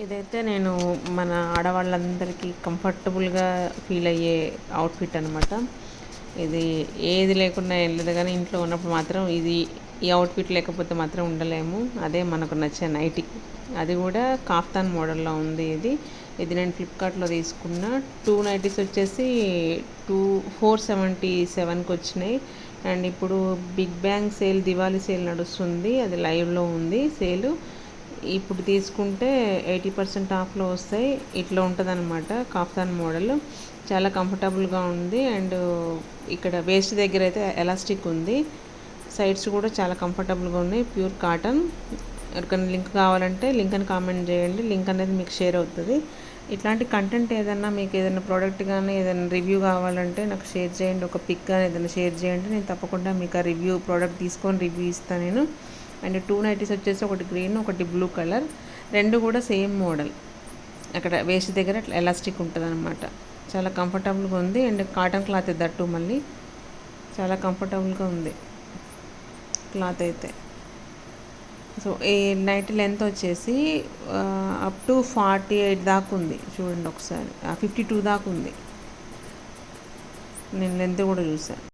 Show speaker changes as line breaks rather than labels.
ఇదైతే నేను మన ఆడవాళ్ళందరికీ కంఫర్టబుల్గా ఫీల్ అయ్యే అవుట్ఫిట్ అనమాట. ఇది ఏది లేకున్నా వెళ్ళదు, కానీ ఇంట్లో ఉన్నప్పుడు మాత్రం ఈ అవుట్ఫిట్ లేకపోతే మాత్రం ఉండలేము. అదే మనకు నచ్చే నైటీ, అది కూడా కాఫ్తాన్ మోడల్లో ఉంది. ఇది నేను ఫ్లిప్కార్ట్లో తీసుకున్న 2 నైటీస్ వచ్చేసి 477కి వచ్చినాయి. అండ్ ఇప్పుడు big bang sale, Diwali sale నడుస్తుంది, అది లైవ్లో ఉంది సేలు. ఇప్పుడు తీసుకుంటే 80% ఆఫ్లో వస్తాయి. ఇట్లా ఉంటుంది అనమాట కాఫ్తాన్ మోడల్. చాలా కంఫర్టబుల్గా ఉంది. అండ్ ఇక్కడ వేస్ట్ దగ్గర అయితే ఎలాస్టిక్ ఉంది. సైడ్స్ కూడా చాలా కంఫర్టబుల్గా ఉన్నాయి, ప్యూర్ కాటన్. ఎవరికైనా లింక్ కావాలంటే లింక్ అని కామెంట్ చేయండి, లింక్ అనేది మీకు షేర్ అవుతుంది. ఇట్లాంటి కంటెంట్ ఏదైనా మీకు ఏదైనా ప్రోడక్ట్ కానీ ఏదైనా రివ్యూ కావాలంటే నాకు షేర్ చేయండి. ఒక పిక్ కానీ ఏదైనా షేర్ చేయండి, నేను తప్పకుండా మీకు ఆ ప్రోడక్ట్ తీసుకొని రివ్యూ ఇస్తాను నేను. అండ్ 2 నైటీస్ వచ్చేసి ఒకటి గ్రీన్, ఒకటి బ్లూ కలర్, రెండు కూడా సేమ్ మోడల్. అక్కడ వేస్ట్ దగ్గర అట్లా ఎలాస్టిక్ ఉంటుంది అనమాట. చాలా కంఫర్టబుల్గా ఉంది. అండ్ కాటన్ క్లాత్ దట్టు మళ్ళీ చాలా కంఫర్టబుల్గా ఉంది క్లాత్ అయితే. సో ఈ నైట్ లెంత్ వచ్చేసి అప్ టు 48 దాకా ఉంది. చూడండి ఒకసారి 52 దాకా ఉంది. నేను లెంత్ కూడా చూసాను.